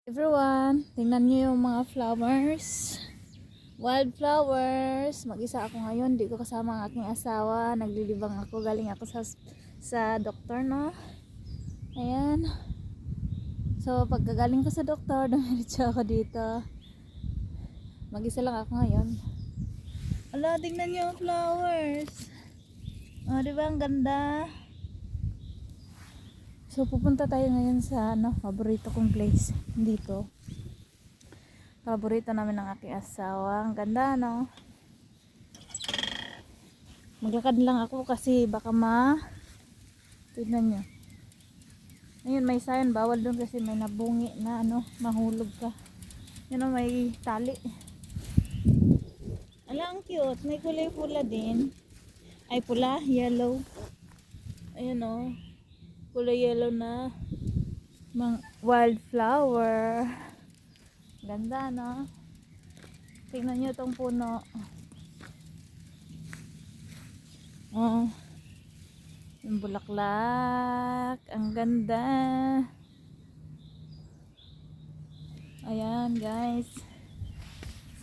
Everyone, tingnan niyo yung mga flowers. Wildflowers. Mag-isa ako ngayon. Di ko kasama ang aking asawa. Naglilibang ako. Galing ako sa doktor, no? Ayan. So, pagkagaling ko sa doktor, dumiretso ako dito. Mag-isa lang ako ngayon. Ala, tingnan niyo yung flowers. Oh, di ba ang ganda? So, pupunta tayo ngayon sa paborito kong place dito. Paborito namin ng aking asawa. Ang ganda, no? Maglakad lang ako kasi baka tignan nyo. Ayun, may sign. Bawal doon kasi may nabungi na mahulog ka. Yun o, may tali. Ala, ang cute. May kulay pula din. Ay, pula. Yellow. Ayun o. Kulay yellow na wildflower. Ganda, no? Tingnan nyo itong puno. Oh, yung bulaklak. Ang ganda. Ayan, guys.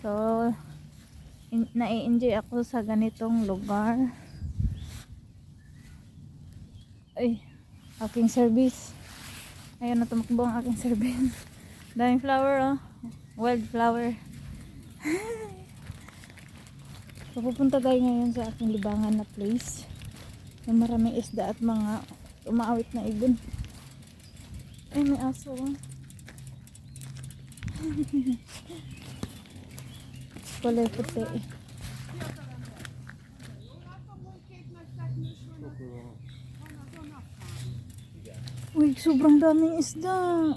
So, nai-enjoy ako sa ganitong lugar. Ay, aking service. Ayan na, tumakbo ang aking service. Daming flower, oh. Wildflower. So, pupunta tayo ngayon sa aking libangan na place. Yung maraming isda at mga umaawit na ibon. Ay, may aso. Kulay puti. Uy, sobrang daming isda.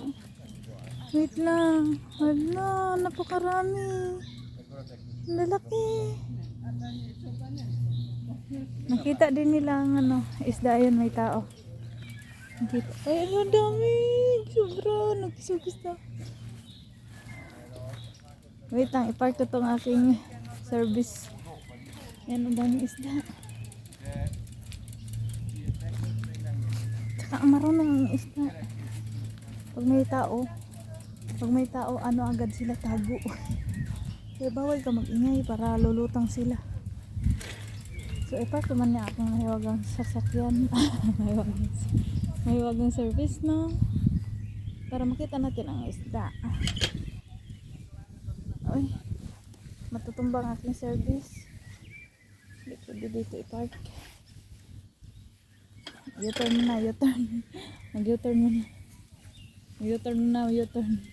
Wait lang. Hala, napakarami. Ang lalaki. Nakita din nila ang isda. Ayun, may tao. Nakita. Ay, ang dami. Sobra. Nagkisugis na. Wait lang, ipark ko itong aking service. Yan, ang daming isda. Tsaka marunong ang isda. Pag may tao, agad sila tago. Kaya bawal ka mag-ingay para lulutang sila. So, ipark naman niya akong mahiwagang sasakyan. mahiwagang service, no? Para makita natin ang isda. Ay, matutumba ang aking service. Hindi pwede dito ipark. U-turn muna, U-turn. Mag-U-turn muna. U-turn muna, U-turn.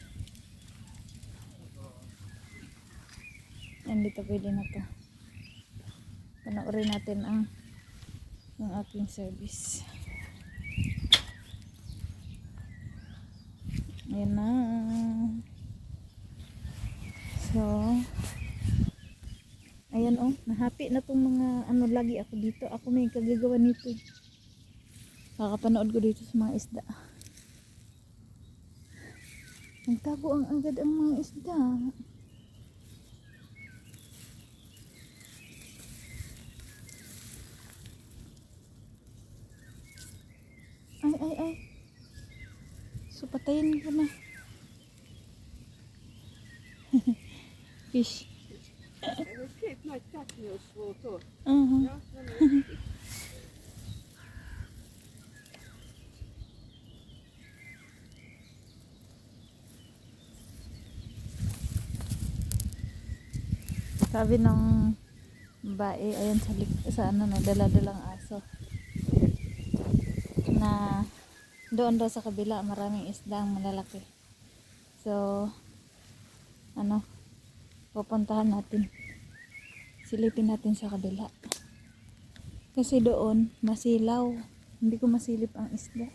Yan, dito pwede na to. Panoorin natin ang aking service. Ayan na. So, ayan nahappy na tong mga lagi ako dito. Ako may kagagawa nito. Kakapanood ko dito sa mga isda. Nagtago ang agad ang mga isda. Ay. So, patayin ko na. Fish. Sabi ng babae, ayan sa dala-dalang aso. Na doon daw sa kabila maraming isdang malalaki. So, pupuntahan natin. Silipin natin sa kabila. Kasi doon masilaw. Hindi ko masilip ang isda.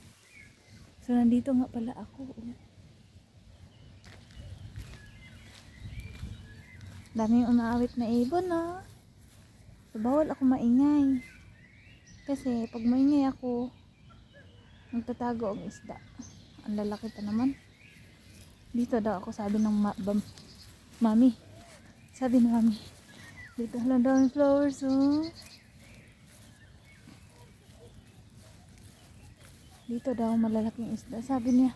So, nandito nga pala ako. Daming umaawit na ibon, no? So, bawal ako maingay. Kasi pag maingay ako, magtatago ang isda. Ang lalaki pa naman. Dito daw ako, sabi ng mami. Sabi ni mami. Dito lang daw yung flowers, oh. Dito daw malalaking isda. Sabi niya.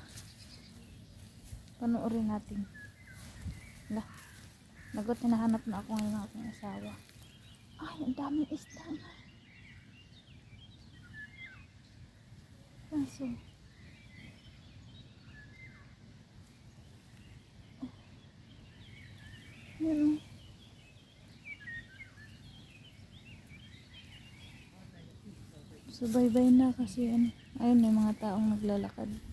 Panoorin natin. Lah, nagot hinahanap na ako ngayon ng aking asawa. Ay, ang daming isda na. Kaso, yun. So, bye-bye na kasi ayun yung mga taong naglalakad.